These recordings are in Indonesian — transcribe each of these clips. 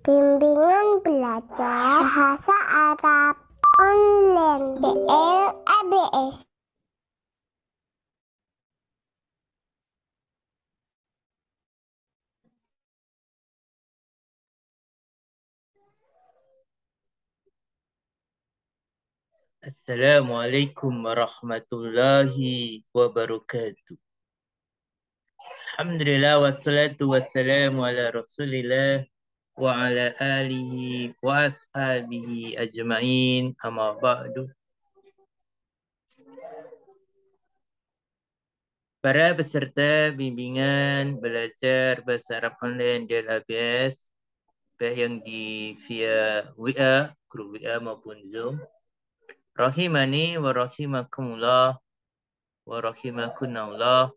Bimbingan belajar bahasa Arab online DLABS. Assalamualaikum warahmatullahi wabarakatuh. Alhamdulillah wassalatu wassalamu ala rasulillah wa ala alihi wa ashabihi ajma'in amma ba'du. Para peserta bimbingan belajar bahasa Arab online dari ABS, baik yang di via WA, grup WA maupun Zoom. Rahimani wa rahimakumullah wa rahimakunallah.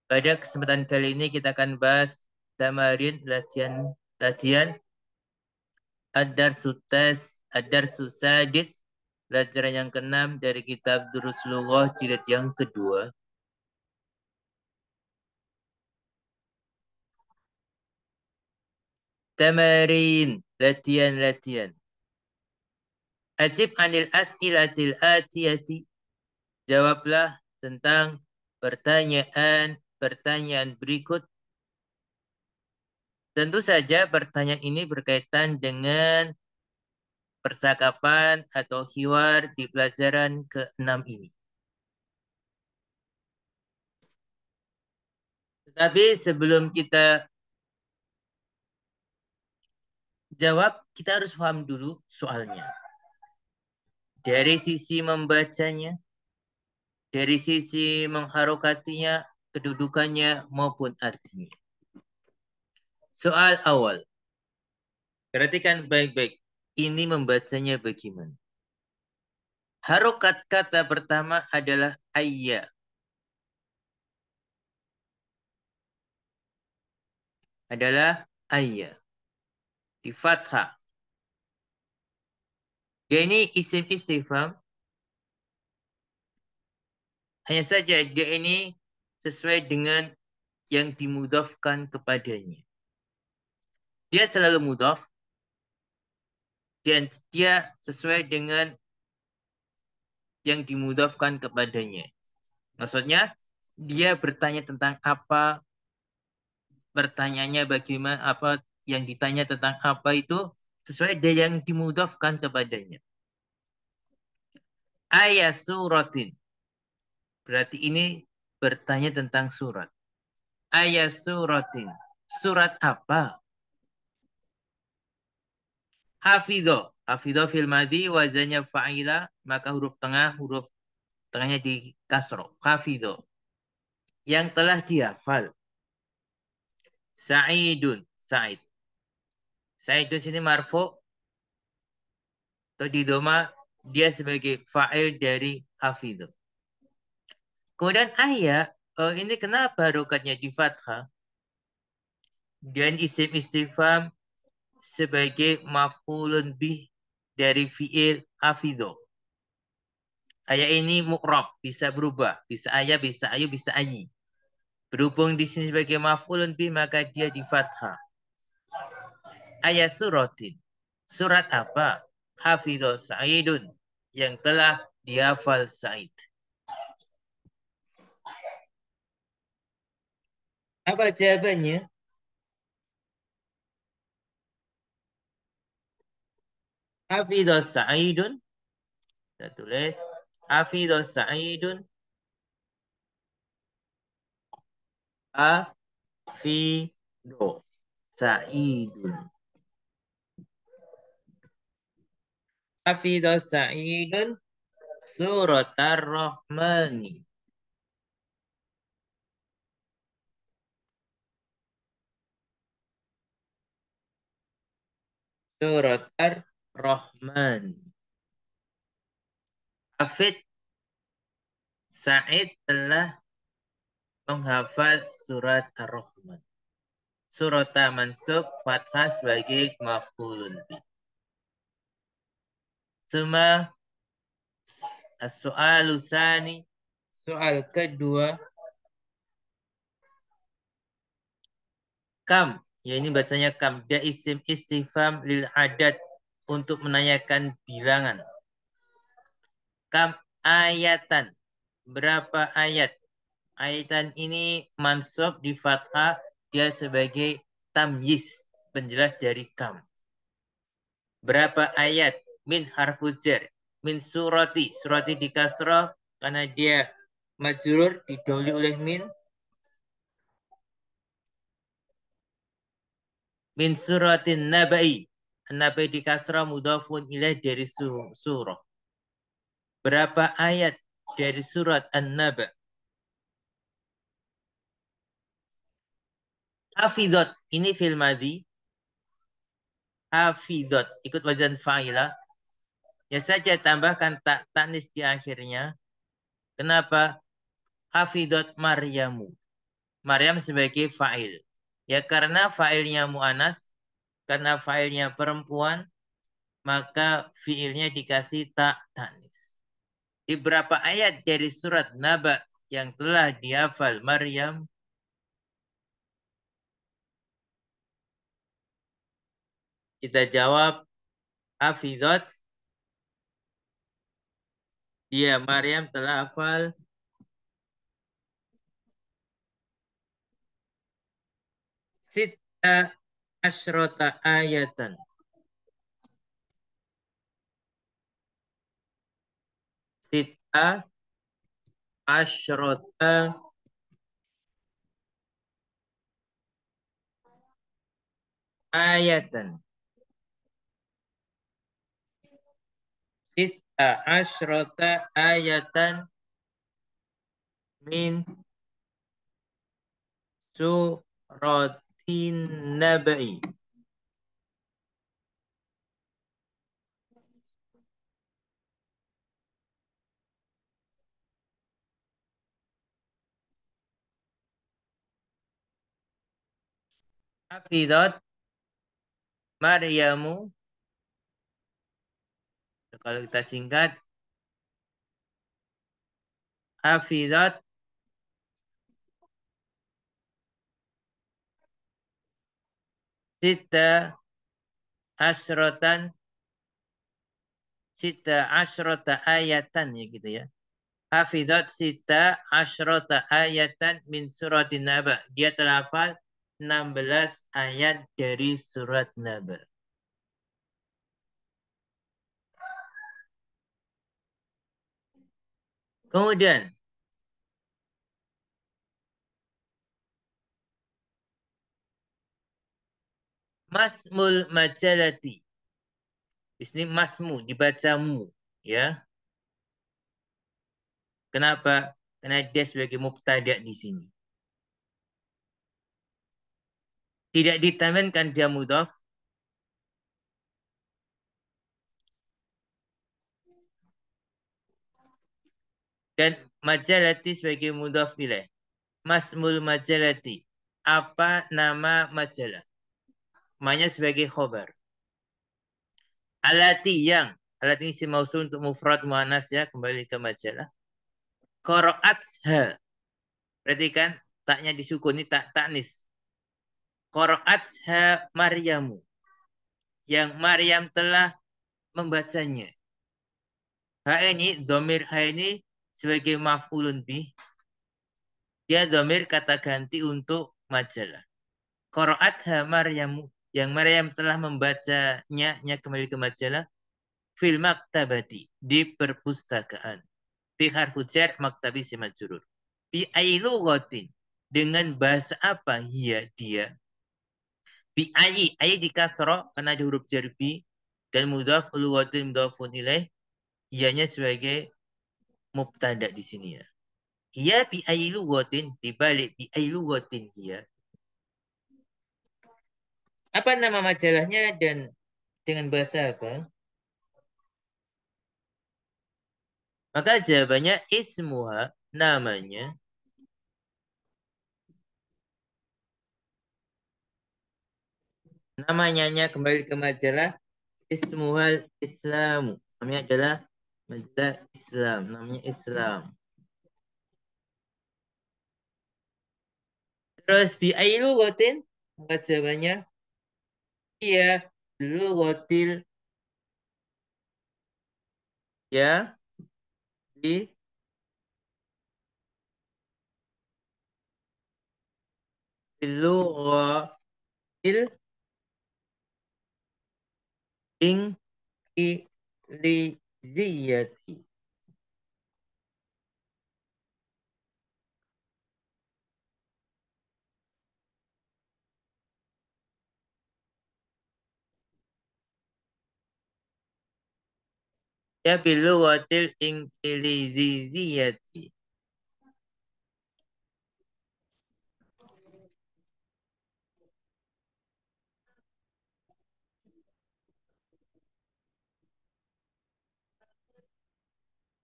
Pada kesempatan kali ini kita akan bahas tamarin latihan Ad-Darsus Sadis, pelajaran yang keenam dari kitab Durus Lughah jilid yang kedua. Tamarin, latihan. Ajib anil as'ilatil atiyati, jawablah tentang pertanyaan berikut. Tentu saja pertanyaan ini berkaitan dengan percakapan atau hiwar di pelajaran ke-6 ini. Tetapi sebelum kita jawab, kita harus paham dulu soalnya. Dari sisi membacanya, dari sisi mengharokatinya, kedudukannya, maupun artinya. Soal awal. Perhatikan baik-baik. Ini membacanya bagaimana? Harokat kata pertama adalah ayya. Adalah ayya. Di fathah. Dia ini isim istifham. Hanya saja dia ini sesuai dengan yang dimudhafkan kepadanya. Dia selalu mudhaf dan dia sesuai dengan yang dimudhafkan kepadanya. Maksudnya, dia bertanya tentang apa, pertanyaannya bagaimana, apa yang ditanya tentang apa itu sesuai dengan yang dimudhafkan kepadanya. Ayat suratin. Berarti ini bertanya tentang surat. Ayat suratin. Surat apa? Hafidho. Hafidho fil madi wazannya fa'ila, maka huruf tengahnya di kasro. Hafidho. Yang telah dihafal. Sa'idun. Sa'id. Sa'idun sini marfu atau di doma dia sebagai fa'il dari hafidhu. Kemudian ayat, ini kenapa rokatnya di fathah? Dan isim istifham sebagai maf'ulun bih dari fi'il hafidhu. Ayat ini mukrab, bisa berubah. Bisa ayat, bisa ayu, bisa ayi. Berhubung di sini sebagai maf'ulun bih, maka dia di fathah. Ayat suratin. Surat apa? Hafidho Sa'idun. Yang telah dihafal Sa'id. Apa jawabannya? Hafidho Sa'idun. Kita tulis. Hafidho Sa'idun. Hafidho Sa'idun. Hafidho Sa'idun. Surat Ar-Rahmani. Surat Ar-Rahman. Hafid Sa'id telah menghafal surat Ar-Rahman. Surat mansub fathah sebagai maf'ulun bih. Suma as-soal tsani, soal kedua. Kam Ya ini bacanya kam. Dia isim istifham lil adad untuk menanyakan bilangan. Kam ayatan. Berapa ayat? Ayatan ini mansub di fathah. Dia sebagai tamyiz. Penjelas dari kam. Berapa ayat? Min harfu jar. Min surati. Surati di kasrah karena dia majrur didahului oleh min. Min suratin nabai. Nabai di kasrah mudhafun ilaih dari surah. Berapa ayat dari surat An-Naba? Hafidot. Ini fil madhi. Hafidot. Ikut wazan fa'ilah. Ya saja tambahkan tak tanis di akhirnya. Kenapa? Hafidot Maryamu. Maryam sebagai fa'il. Ya karena fa'ilnya mu'anas. Karena fa'ilnya perempuan. Maka fi'ilnya dikasih tak tanis. Di berapa ayat dari surat Naba yang telah dihafal Maryam? Kita jawab hafizat. Dia Maryam telah hafal sita asyrota ayatan. Sita asyrota ayatan. Sita asyrota ayatan min suratin nabai. Hafizat Maryamu. Kalau kita singkat, hafizat sita asrotan sita asrota ayatan ya gitu ya. Hafizat sita asrota ayatan min suratin Naba. Dia telah hafal 16 ayat dari surat Naba. Kemudian masmul majalati. Di sini masmu dibaca mu ya. Kenapa? Karena dia sebagai mubtada di sini. Tidak ditambahin dia mudhaf. Dan majalati sebagai mudhaf ilaih. Masmul majalati. Apa nama majalah? Namanya sebagai khobar. Alati yang. Alat ini si mausul untuk mufrad muannas ya. Kembali ke majalah. Qaraatha. Berarti kan taknya disukuni tak taknis. Qaraatha Maryamu. Yang Maryam telah membacanya. Ha ini, domir ha ini sebagai maf'ulun bih. Dia domir kata ganti untuk majalah. Qaraatha Maryamu. Yang Maryam telah membacanya, kembali ke majalah. Fil maktabati. Di perpustakaan. Fi harfu jar maktabi si majrur. Bi ayi lughatin. Dengan bahasa apa dia? Bi ayi di kasra karena ada huruf jar bi dan mudhaf lughatin mudhafun ilaih. Ianya sebagai mubtada di sini ya. Hiya bi ayi lughatin dibalik bi ayi lughatin hiya. Apa nama majalahnya dan dengan bahasa apa? Maka jawabannya ismuha namanya. Namanya kembali ke majalah Ismuhal Islamu. Namanya adalah majalah Islam. Namanya Islam. Terus bi ailu gotin. Maka jawabannya iya. Lugotil ya di lugotil ingkiliziyati. Ya bilugatil ingkiliziyati.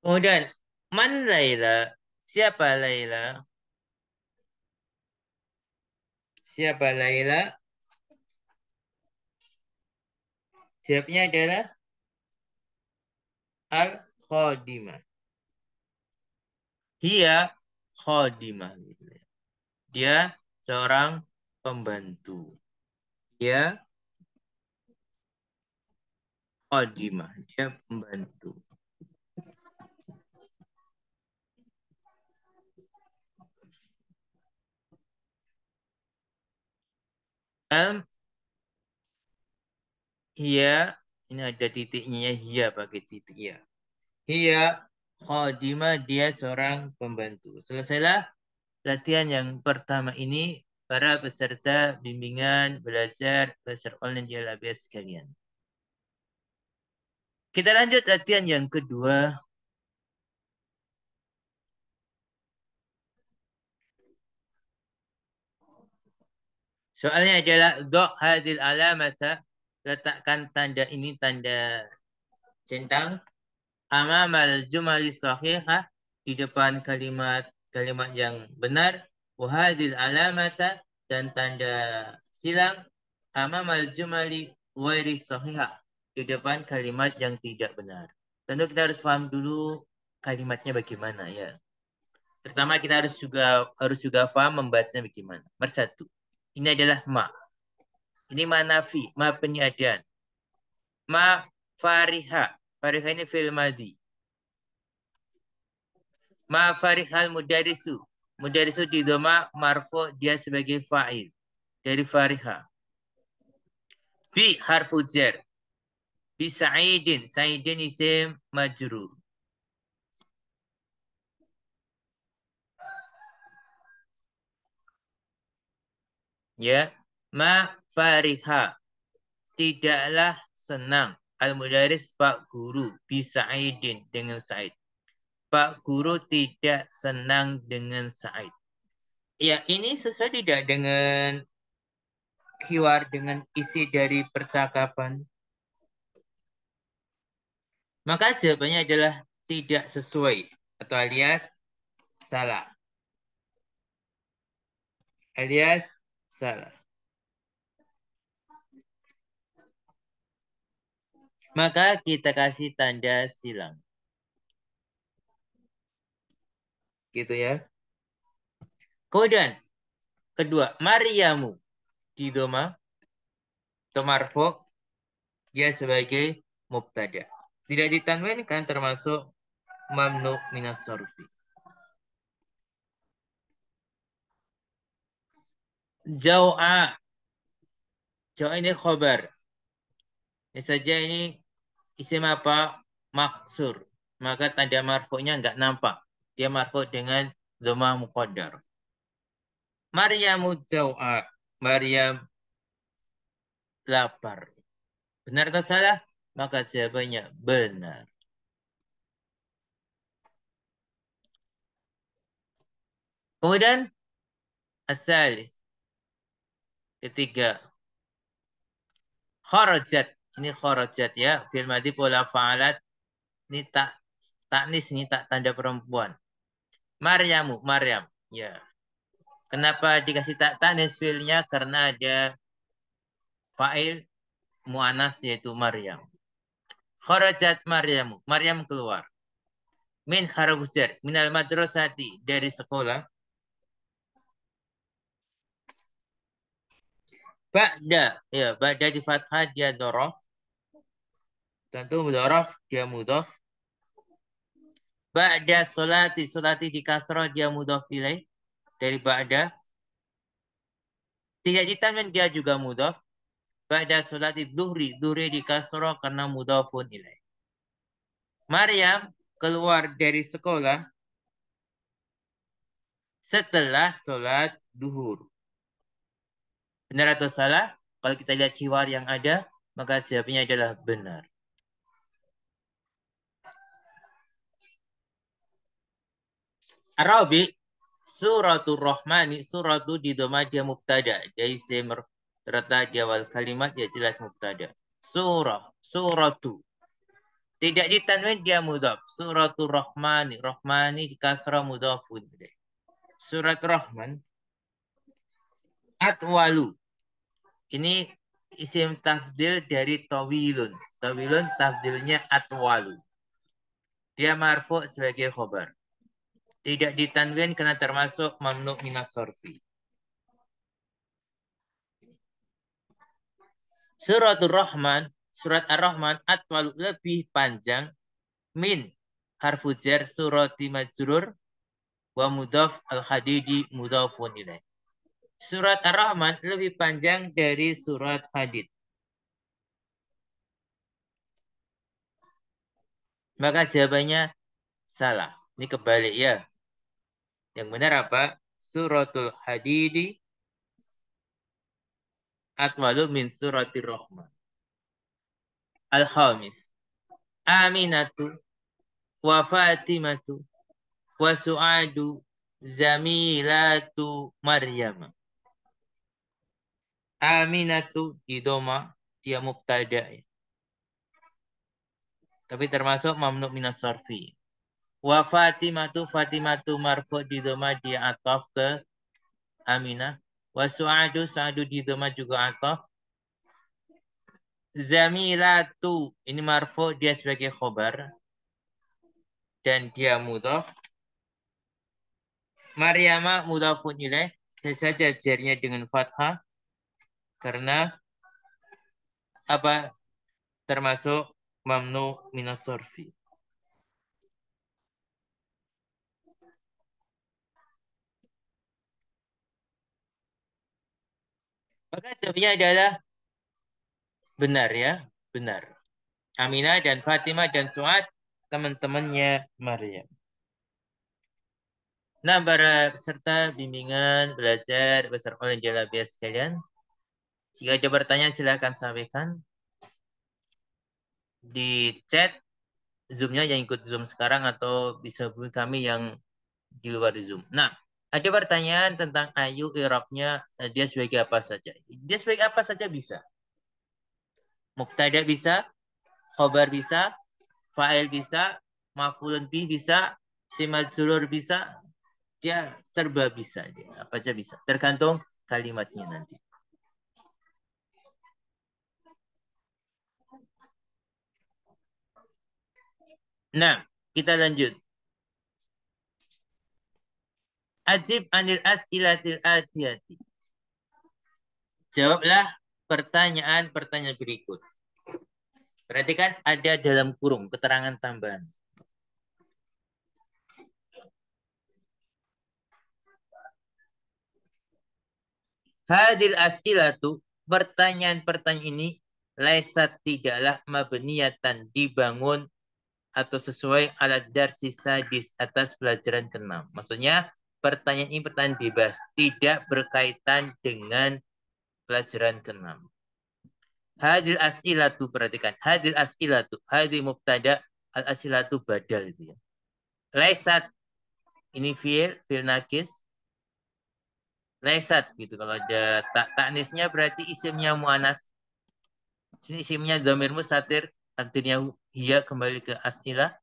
Kemudian man Laila? Siapa Laila? Siapa Laila? Jawabnya adalah al-khodimah. Dia khodimah. Dia seorang pembantu. Dia khodimah. Dia pembantu. Am Hia, ini ada titiknya ya, hia pakai titik ya. Hia khodimah, dia seorang pembantu. Selesailah latihan yang pertama ini para peserta bimbingan belajar bahasa online di LABS sekalian. Kita lanjut latihan yang kedua. Soalnya adalah do' hadil alamata, letakkan tanda ini, tanda centang, amamal jumali sahihah, di depan kalimat yang benar, wahadil alamata, dan tanda silang, amamal jumali wairi sahihah, di depan kalimat yang tidak benar. Tentu kita harus paham dulu kalimatnya bagaimana ya. Pertama kita harus juga paham membacanya bagaimana. Nomor satu, ini adalah ma. Ini ma nafi, ma peniadaan. Ma fariha. Fariha ini fi'il madhi. Ma farihal mudarisu. Mudarisu di doma marfu, dia sebagai fa'il dari fariha. Bi harfu jar. Bi sa'idin. Sa'idin isim majrur. Ya. Ma fariha. Tidaklah senang. Al-mudaris Pak Guru. Bi sa'idin dengan Sa'id. Pak Guru tidak senang dengan Sa'id. Ya, ini sesuai tidak dengan keyword, dengan isi dari percakapan? Maka jawabannya adalah tidak sesuai atau alias salah. Alias salah. Maka kita kasih tanda silang. Gitu ya. Kemudian kedua, Mariamu di doma atau marfu, dia sebagai mubtada. Tidak ditanwinkan, termasuk mamnu minas sorfi. Jau'a. Jau'a ini khobar. Ini saja ini isim apa? Maksur. Maka tanda marfu'nya nggak nampak. Dia marfu dengan dhamma muqaddar. Maryamu jau'a. Maryam lapar. Benar atau salah? Maka jawabannya benar. Kemudian asalis. Ketiga. Kharajat. Ini kharajat ya. Fil madhi pola fa'alat. Ini tak taknis, ini tak tanda perempuan. Maryamu, Maryam. Ya. Kenapa dikasih tak taknis filnya? Karena ada fa'il mu'anas yaitu Maryam. Kharajat Maryamu. Maryam keluar. Min kharajat. Minal madrasati. Dari sekolah. Ba'da. Ya, ba'da di fathah dia dhorof. Tentu dhorof dia mudhof. Ba'da solati. Solati di kasroh dia mudhof ilaih. Dari ba'da. Tidak ditanwin dia juga mudhof. Ba'da solati zuhri. Zuhri di kasroh karena mudhofun ilaih. Maryam keluar dari sekolah setelah sholat duhur. Benar atau salah? Kalau kita lihat hiwar yang ada, maka jawabannya adalah benar. Arabi, suratul Rahmani, suratu di doma dia mubtada. Jadi terletak di awal kalimat, dia jelas mubtada. Surah, suratu. Tidak ditanwin dia mudhaf. Suratul Rahmani, Rahmani di kasrah mudhafun. Surat Rahman, atwalu. Ini isim tafdil dari tawilun. Tawilun tafdilnya atwalu. Dia marfu sebagai khobar. Tidak ditanwin karena termasuk mamnu minas sorfi. Suratul Rahman, surat Ar-Rahman atwal lebih panjang min harfu jar surati majrur wa mudhaf al-hadidi mudhafun ilaih. Surat Ar-Rahman lebih panjang dari surat Hadid. Maka jawabannya salah. Ini kebalik ya. Yang benar apa? Suratul Hadidi atwalu min suratir Rahman. Al-Khamis. Aminatu wa Fatimatu wa Su'adu zamilatu Maryam. Aminatu di doma dia mubtada. Tapi termasuk mamnu minas sarfi. Wa Fatimatu marfu di doma dia ataf ke Aminah. Wa Su'adu di doma juga ataf. Zamilatu ini marfu dia sebagai khobar dan dia mudhaf. Maryama mudhafun ilaih, saja jarnya dengan fathah karena apa? Termasuk mamnu minas sorfi. Maka jawabannya adalah benar ya, benar. Aminah dan Fatimah dan Su'ad teman-temannya Maryam. Nah, para peserta bimbingan belajar besar oleh Jalabiyah sekalian, jika ada pertanyaan silakan sampaikan di chat Zoom-nya yang ikut Zoom sekarang atau bisa hubungi kami yang di luar Zoom. Nah, ada pertanyaan tentang ayu i'rabnya dia sebagai apa saja. Dia sebagai apa saja bisa. Mubtada bisa, khobar bisa, fa'il bisa, maf'ulun bih bisa, simajrur bisa, dia serba bisa dia. Apa aja bisa. Tergantung kalimatnya nanti. Nah, kita lanjut. Ajib anil as'ilatil atiyati. Jawablah pertanyaan-pertanyaan berikut. Perhatikan ada dalam kurung keterangan tambahan. Hadil as'ilatu, pertanyaan-pertanyaan ini laisat tidaklah mabniyatan dibangun atau sesuai alat darsi sadis atas pelajaran ke-6. Maksudnya pertanyaan ini pertanyaan bebas, tidak berkaitan dengan pelajaran ke-6. Hadil as'ilatu, perhatikan. Hadil as'ilatu, hadil mubtada, al-as'ilatu badal itu ya. Laisat, ini fi'il nakis. Laisat gitu. Kalau ada taknisnya berarti isimnya mu'anas. Sini isimnya dhamir mustatir, takdirnya hiya kembali ke as'ilah.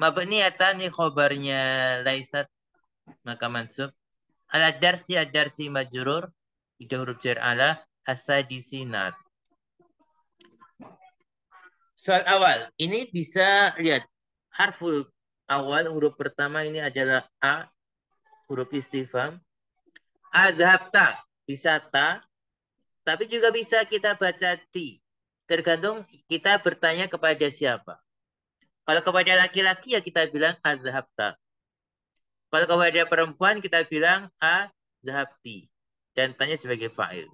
Mabniyatan nih khobarnya laisat maka mansub. Ala darsi ad-darsi majrur, itu huruf jar ala asadisinat. Soal awal, ini bisa lihat harful awal, huruf pertama ini adalah A, huruf istifham. Azhabta, bisa ta. Tapi juga bisa kita baca ti. Tergantung kita bertanya kepada siapa. Kalau kepada laki-laki ya kita bilang azhabta. Kalau kepada perempuan kita bilang azhabti. Dan tanya sebagai fa'il.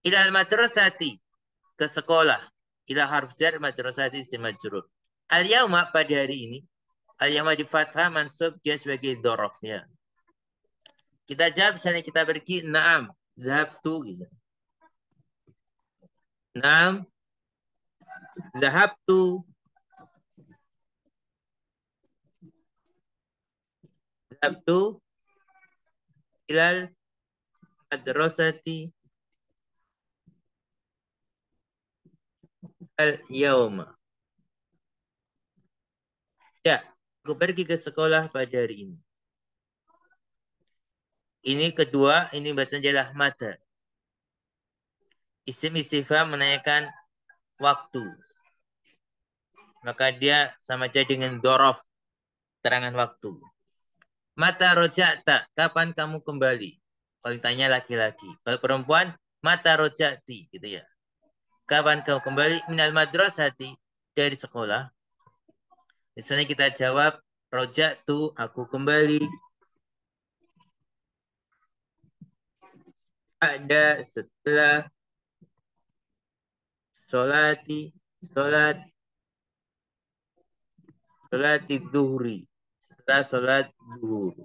Ilal madrasati. Ke sekolah. Ila harf jar madrasati isim majrur. Al-yauma pada hari ini. Al-yauma di fathah mansub dia sebagai dzarafnya. Kita jawab misalnya kita pergi na'am. Zahabtu gitu. Na'am. Zahabtu. Zahabtu ilal madrasati al-yauma. Ya, aku pergi ke sekolah pada hari ini. Ini kedua, ini bacaan adalah mata. Isim istifham menanyakan waktu. Maka dia sama aja dengan dzaraf, terangan waktu. Mata roja'ta, kapan kamu kembali? Kalau ditanya laki-laki. Kalau perempuan, mata roja'ti, gitu ya. Kapan kamu kembali? Minal madrasati, dari sekolah. Misalnya kita jawab, roja'tu, aku kembali. Ada setelah sholati, sholat zuhri. Setelah sholat zuhur.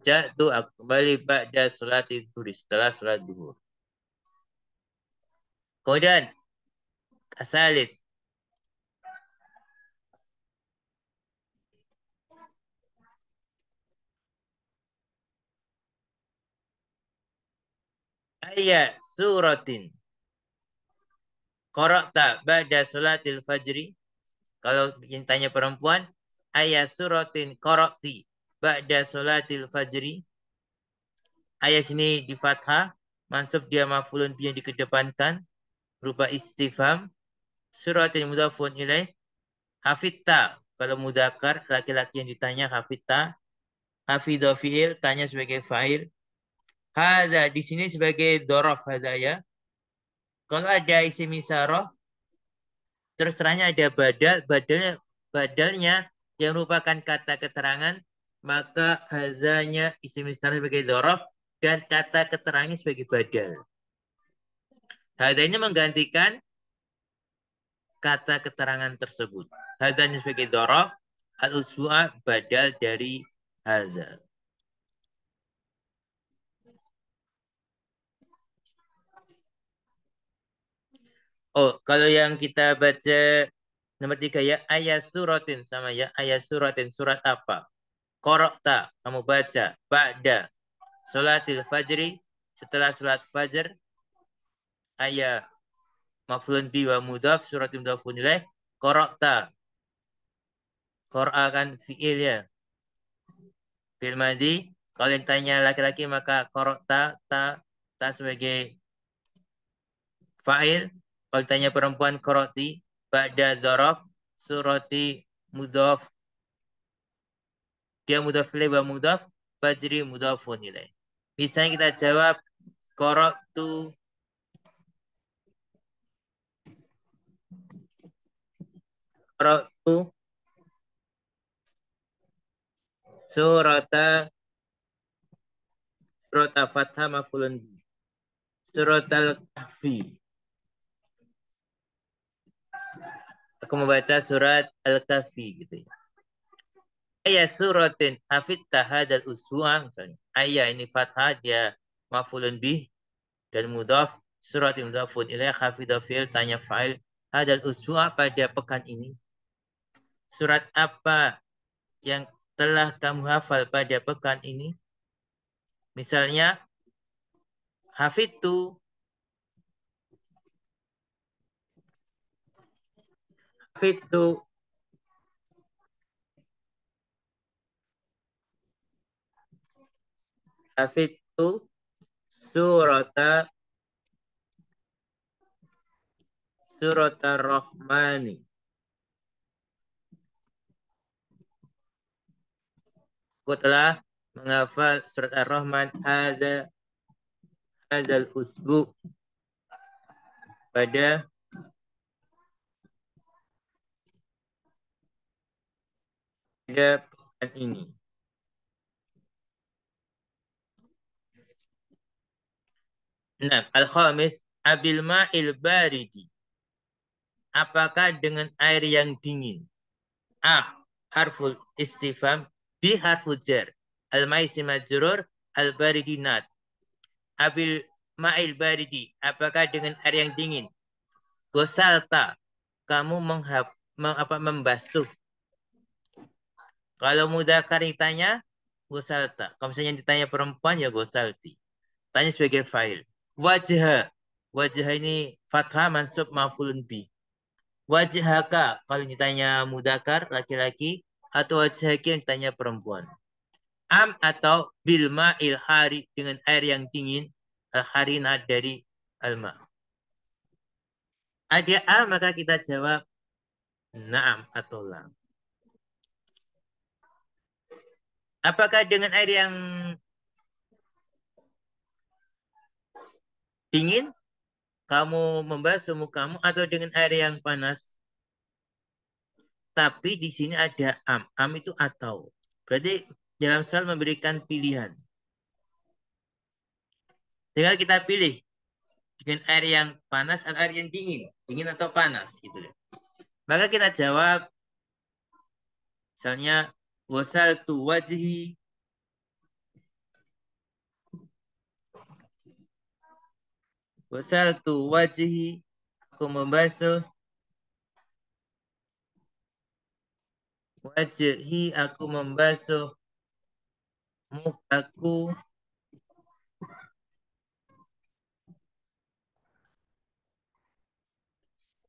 Jatuh aku kembali pada sholat zuhri. Setelah sholat zuhur. Kemudian, asalis. Ayat suratin. Qara'ta ba'da sholatil fajri. Kalau tanya perempuan, ayat suratin qara'ti ba'da sholatil fajri. Ayat sini di fathah, mansub dia maf'ulun bi yang dikedepankan, berupa istifham. Suratin mudhafun ilaih. Hafidta, kalau mudakar, laki-laki yang ditanya hafidta. Hafidha fi'il, tanya sebagai fa'il. Hadza di sini sebagai dzaraf hadza ya. Kalau ada isim isyarah, terus terangnya ada badalnya yang merupakan kata keterangan, maka hazanya isim isyarah sebagai dzaraf dan kata keterangannya sebagai badal. Hazanya menggantikan kata keterangan tersebut. Hazanya sebagai dzaraf, al-usbu'a badal dari haza. Oh, kalau yang kita baca nomor 3 ya, ayat suratin sama ya, ayat suratin, surat apa? Qara'ta, kamu baca, ba'da, sholatil fajri, setelah sholat fajar, ayat maf'ulun bi wa mudhaf, surat mudhafun ilaih, qara'ta, qara'a kan fi'il ya, fi'il madhi, kalau yang tanya laki-laki maka qara'ta, ta sebagai fa'il, kalau tanya perempuan qara'ti, ba'da dzaraf, surati mudhaf, dia mudhaf ilaih wa mudhaf, fajri mudhafun ilaih. Misalnya kita jawab qara'tu qara'tu surata fathah maf'ulun bi. Surat Al-Kahfi. Aku membaca surat Al-Kahfi gitu ya. Ayat suratin hafidta hadal usbu'a misalnya. Ayat ini fathah dia maf'ulun bih dan mudhaf, surat mudhafun ilaih, hafidha fi'il, tanya fa'il, hadal usbu'a pada pekan ini. Surat apa yang telah kamu hafal pada pekan ini? Misalnya hafidtu hafidtu hafidtu surata Ar-Rahmani. Aku telah menghafal surat Ar-Rahman hadzal usbu pada pekan ini. Nah, al-khamis abil ma'il baridi. Apakah dengan air yang dingin? A. Harful istifham. B. Harful jar. Al-maisi majrur. Al-baridi nat. Abil ma'il baridi. Apakah dengan air yang dingin? Gosalta. Kamu membasuh. Kalau mudzakkar ditanya, gosalta. Kalau misalnya ditanya perempuan, ya gosalti. Tanya sebagai fa'il. Wajah. Wajah ini fathah mansub maf'ulun bi. Wajhaka kalau ditanya mudzakkar laki-laki atau wajhaki yang ditanya perempuan. Am atau bilma ilhari dengan air yang dingin al-harina dari alma. Ada A maka kita jawab na'am atau la. Apakah dengan air yang dingin kamu membasuh mukamu atau dengan air yang panas? Tapi di sini ada am. Am itu atau. Berarti dalam soal memberikan pilihan. Tinggal kita pilih dengan air yang panas atau air yang dingin. Dingin atau panas gitu ya. Maka kita jawab misalnya wasal tu wajhi aku membasuh wajhi aku membasuh mukaku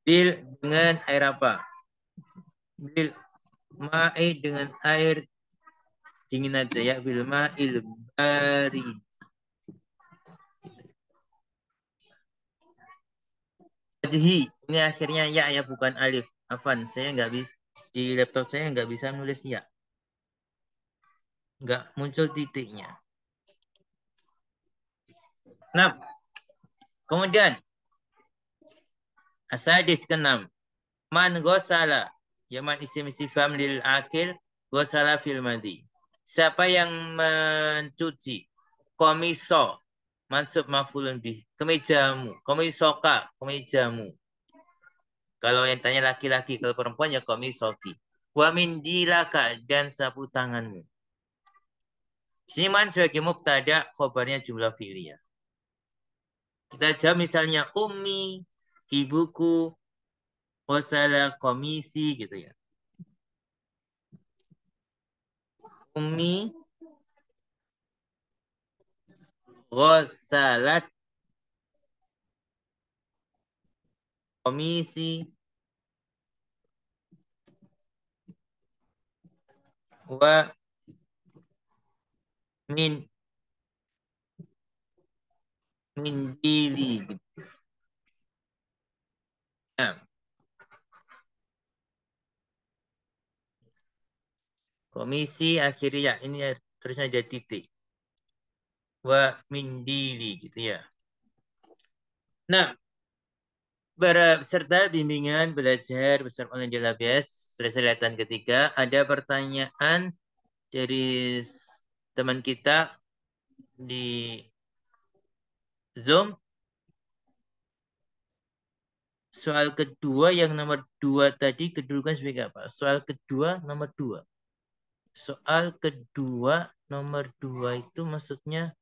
bil dengan air apa? Bil ma'i dengan air dingin aja ya bil ma'il bari. Wajhi ini akhirnya ya bukan alif. Afan, saya nggak bisa di laptop saya nggak bisa nulis ya. Nggak muncul titiknya. Nah, kemudian asadis keenam. Man gosala. Yaman isim istifham lil akil. Gosala fil madhi. Siapa yang mencuci? Komiso. Mansub mafulun bih. Kemejamu. Komisoka. Kemejamu. Kalau yang tanya laki-laki. Kalau perempuan ya komisoki. Wa min dilaka. Dan sapu tanganmu. Sini man sebagai mubtada. Khobarnya jumlah fi'liyah. Kita jawab misalnya ummi. Ibuku. Gosala komisi gitu ya. Ummi ghasalat komisi wa min dili. Nah, komisi akhirnya ya ini terusnya ada titik. Wa min dili gitu ya. Nah, peserta bimbingan belajar bersama online di LABS selesai ketiga ada pertanyaan dari teman kita di Zoom. Soal kedua yang nomor 2 tadi kedudukan sebagai apa? Soal kedua nomor 2. Soal kedua nomor 2 itu maksudnya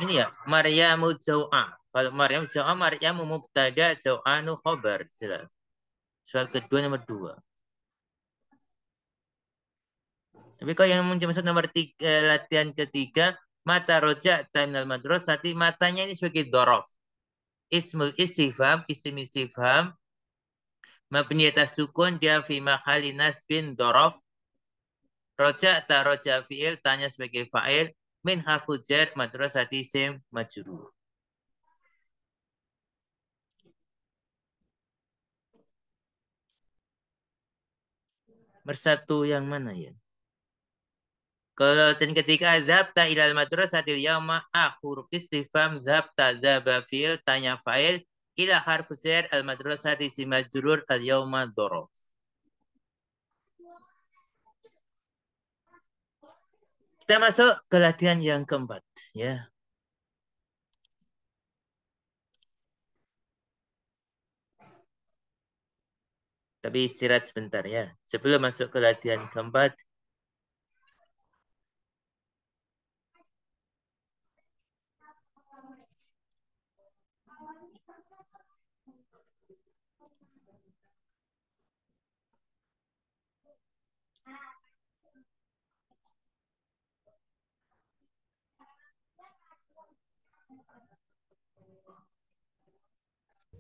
ini ya, Maryamu Jau'a. Kalau Maryam Jau'a, Maryamu mubtada, Jau'anu khobar. Jelas. Soal kedua nomor 2. Tapi kalau yang maksud nomor 3, latihan ketiga, mata roja terminal madrasati, matanya ini sebagai dorof. Ismul istifham, isim istifham, mabni atas sukun, dia fi mahali nasbin dorof. Roja tak roja fi'il, tanya sebagai fa'il, min hafujar madrasati sim majrur. Bersatu yang mana ya? Kalau dan ketika zabta ilal madrasatil yauma huruf istifham zabta zaba fi'il tanya fa'il ila harfu jar al madrasati si majrur al yauma dhorof. Kita masuk ke latihan yang keempat ya. Tapi istirahat sebentar ya. Sebelum masuk ke latihan keempat,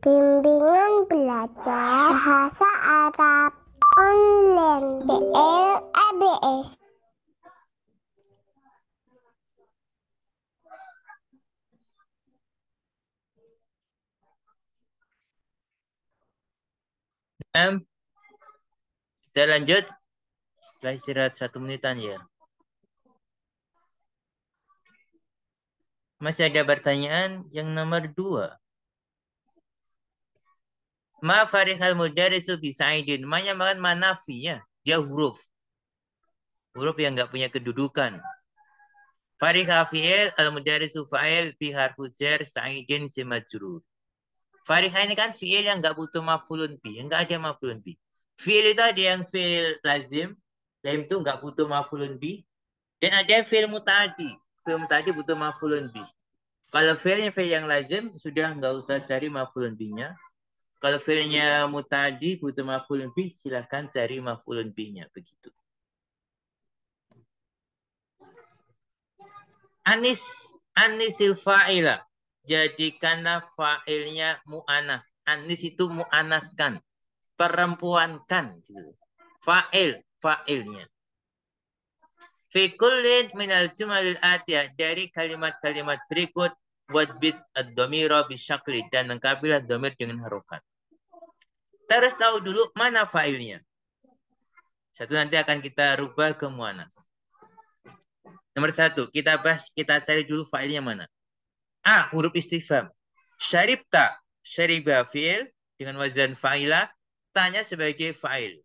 Bimbingan belajar bahasa Arab online DLABS. kita lanjut setelah istirahat 1 menitan ya. Masih ada pertanyaan yang nomor 2. Ma farihal mudarisu bisaidin. Manya makan manafi ya. Dia huruf. Huruf yang nggak punya kedudukan. Farihah fi'il al-mudarisu fa'il bi harfu jar sa'idin si majrur. Farihah ini kan fi'il yang nggak butuh maf'ulun bi. Nggak ada maf'ulun bi. Fi'il itu ada yang fi'il lazim. Lazim itu nggak butuh maf'ulun bi. Dan ada yang fi'il muta'adi. Fi'il muta'adi butuh maf'ulun bi. Kalau fi'ilnya fi'il yang lazim, sudah nggak usah cari maf'ulun bi-nya. Kalau fi'ilnya muta'adi butuh maf'ulun bi, silahkan cari maf'ulun bi-nya. Begitu. Anisil fa'ila. Jadikanlah fa'ilnya mu'anas. Anis itu mu'anaskan. Perempuankan. Fa'ilnya. Fi kullin minal jumalil atiyah. Dari kalimat-kalimat berikut. Wadbit ad-domira bisyakli. Dan lengkapilah domir dengan harokat. Kita harus tahu dulu mana fa'ilnya. Satu nanti akan kita rubah ke mu'anas. Nomor 1, kita cari dulu fa'ilnya mana. A, huruf istifham. Syaribta, syariba fi'il dengan wazan fa'ila, tanya sebagai fa'il.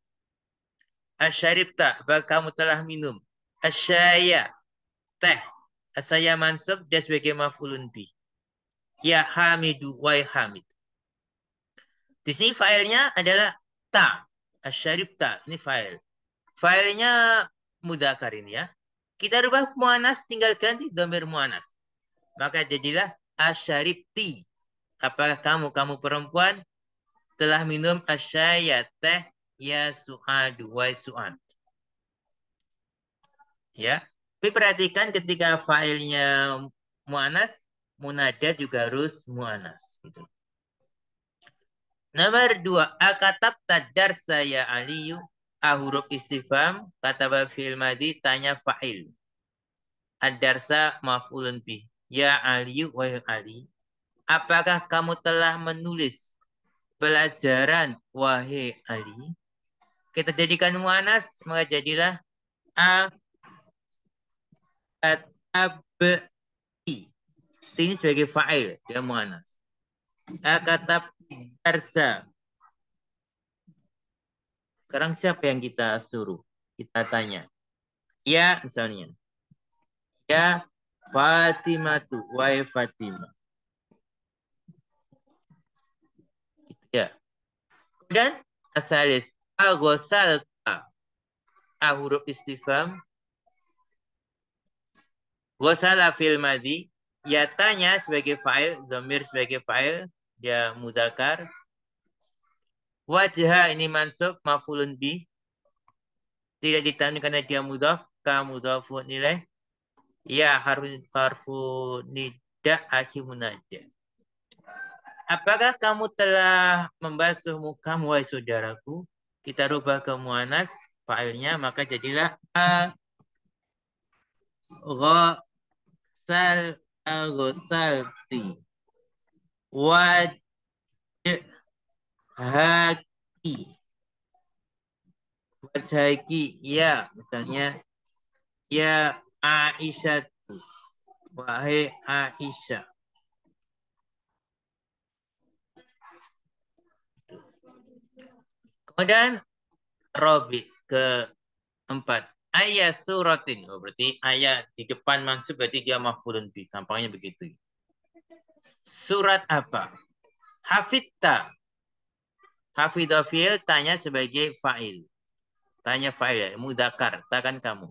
Asyaribta, apakah kamu telah minum? Asyaya, teh. Asaya mansub, dia sebagai maf'ulun bi. Ya hamidu, wai hamid. Di sini fa'ilnya adalah ta. Asyaribta, ini fa'il. Fa'ilnya mudzakkar ini ya. Kita rubah mu'anas, tinggal ganti dhamir mu'anas. Maka jadilah asyaribti. Apakah kamu perempuan telah minum asyaya teh ya su'adu wa su'ad. Ya. Tapi perhatikan ketika failnya mu'anas, munada juga harus mu'anas. Gitu. Nomor 2. Akatab tadar saya aliyu. Huruf istifham. Kata fi'il madi tanya fa'il. Ad-darsa maf'ulun bih. Ya aliyu wa ali. Apakah kamu telah menulis pelajaran wahai Ali? Kita jadikan mu'anas, maka jadilah a katabi. Ini sebagai fa'il, dia mu'anas. A katab darsa. Sekarang siapa yang kita suruh? Kita tanya. Ya, misalnya. Ya Fatimatu, wahai Fatimah. Ya. Kemudian asalis aghosalta. Huruf istifham. Ghosala fil madi. Ya tanya sebagai fa'il, dhamir sebagai fa'il, dia mudzakkar. Wajha ini mansub maf'ulun bi. Tidak ditanwin karena dia mudhaf, ka mudhafun ilaih. Ya harfu nida akhir munada. Apakah kamu telah membasuh mukamu wahai saudaraku? Kita rubah ke muannas fa'ilnya maka jadilah ghasalti wajhaki ya misalnya Ya Aisyah. Wahai Aisyah. Kemudian Robi keempat. Ayat suratin. Oh, berarti ayat di depan mansub berarti dia maf'ulun bi. Gampangnya begitu. Surat apa? Hafidta. Hafidha fi'il tanya sebagai fa'il. Tanya fa'il. Mudakar. Takkan kamu.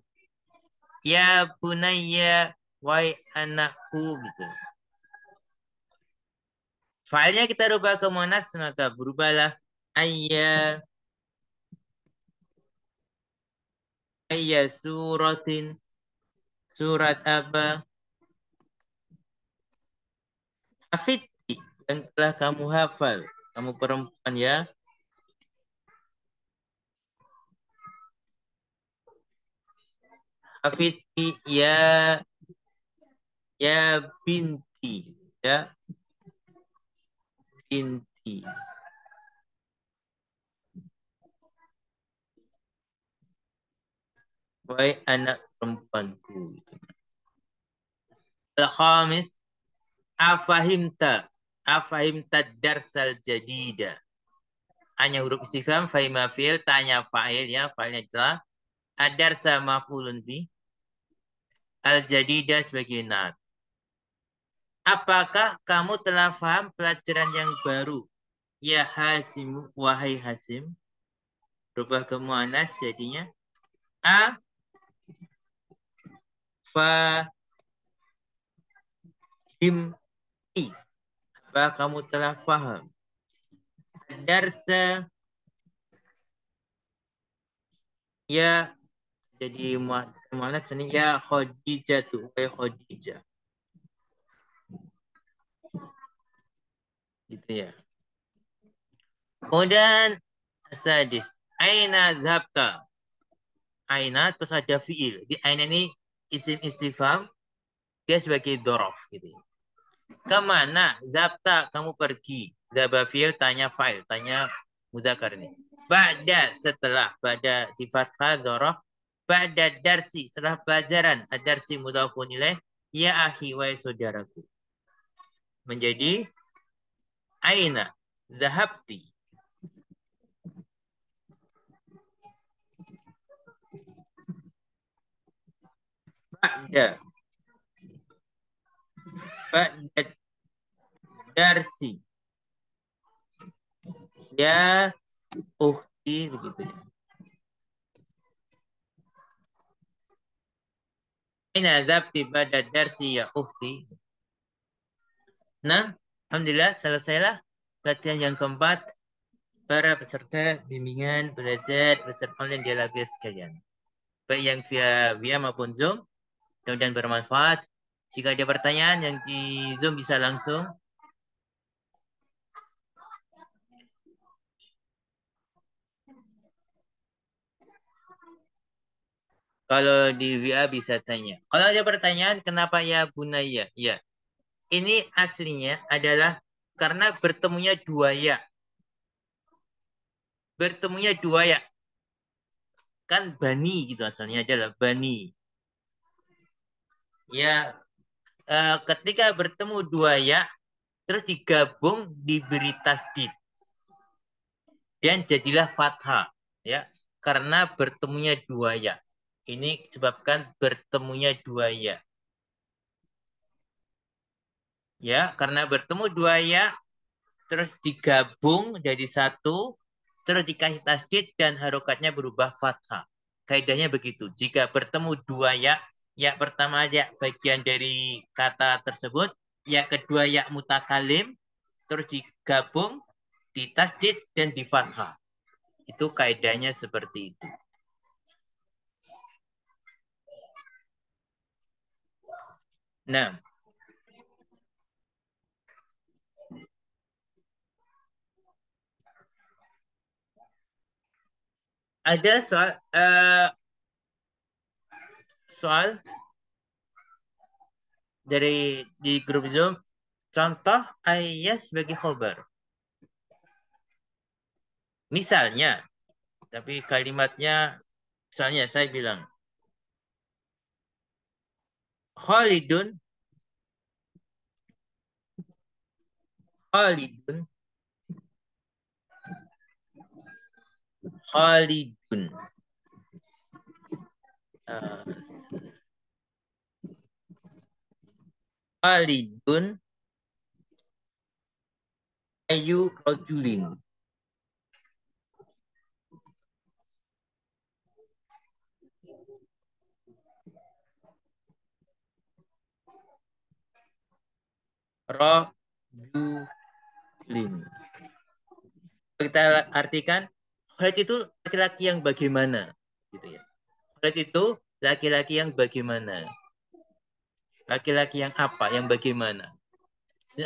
Ya bunayya. Wai anakku. Gitu. Fa'ilnya kita rubah ke muannas. Maka berubahlah. Ayya. Ayya suratin. Surat apa? Hafidti. Yang telah kamu hafal. Kamu perempuan ya. Hafidti ya binti. Ya binti. Wahai anak perempuanku. Al-khamis. Afahimta. Afahimta darsal jadida. Hanya huruf istifham, fahima fi'il, tanya fa'il ya. Fa'ilnya adalah ad-darsa maf'ulun bi. Al-jadida sebagai naat. Apakah kamu telah paham pelajaran yang baru? Ya Hasimu, wahai Hasim. Rubah ke mu'anas jadinya. A, fa, him, i. Apakah kamu telah paham? Darsa, ya, jadi mu'anas ini ya Khadijah tuh, wahai Khadijah. Gitu ya. Kemudian, sadis. Aina zabta. Aina terus ada fi'il. Di aina ini isim istifham. Dia sebagai dorof. Gitu. Kemana? Zabta, kamu pergi. Zaba fi'il, tanya fa'il. Tanya mudzakkar ini. Ba'da, setelah. Ba'da di fathah, dorof. Ba'da darsi, setelah pelajaran. Ad-darsi mudhafun ilaih. Ya akhi, wahai saudaraku. Menjadi aina. Zahabti. Ba'da. Ba'da darsi. Ya ukhti begitu ya. Aina dzabti ba'da darsi ya ukhti. Nah, alhamdulillah selesailah latihan yang keempat. Para peserta bimbingan belajar beserta online di Alabia sekalian. Baik yang via maupun Zoom. Mudah-mudahan bermanfaat. Jika ada pertanyaan yang di Zoom bisa langsung. Kalau di WA bisa tanya. Kalau ada pertanyaan, kenapa ya Bunaya? Ya, ini aslinya adalah karena bertemunya dua ya. Bertemunya dua ya. Kan Bani gitu asalnya adalah Bani. Ya, ketika bertemu dua ya, terus digabung diberi tasdid. Dan jadilah fathah. Ya, karena bertemunya dua ya. Ini sebabkan bertemunya dua ya. Ya, karena bertemu dua ya, terus digabung jadi satu, terus dikasih tasdid dan harokatnya berubah fathah. Kaidahnya begitu. Jika bertemu dua ya, ya pertama ya bagian dari kata tersebut, ya kedua ya mutakalim, terus digabung, ditasdid dan di fathah. Itu kaidahnya seperti itu. Nah, ada soal dari di grup Zoom, contoh ayat sebagai khobar. Misalnya, tapi kalimatnya, misalnya saya bilang, Khalidun. Khalidun. Khalidun. Uh, Khalidun. Ayu rajulin. Rajulin. Kita artikan Khalid itu laki-laki yang bagaimana, gitu ya. Khalid itu laki-laki yang bagaimana? Laki-laki yang apa? Yang bagaimana?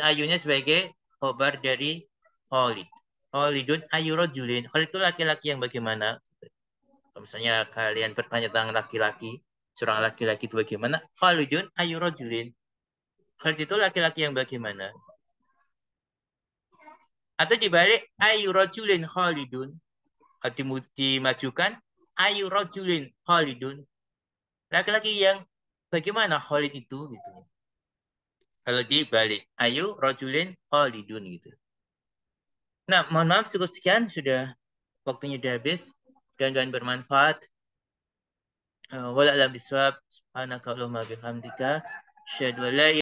Ayunya sebagai khobar dari Khalid. Khalidun ayu rajulin. Khalid itu laki-laki yang bagaimana? Kalau misalnya kalian bertanya tentang laki-laki, seorang laki-laki itu bagaimana? Khalidun ayu rajulin. Khalid itu laki-laki yang bagaimana? Atau dibalik ayu rajulin Khalidun. Dimajukan ayu rajulin Khalidun. Laki-laki yang bagaimana Khalid itu gitu. Kalau dibalik ayu rajulin Khalidun gitu. Nah, mohon maaf cukup sekian, sudah waktunya sudah habis dan bermanfaat. Wala alam bisawab. Subhanaka Allahumma bihamdika. Asyhadu an la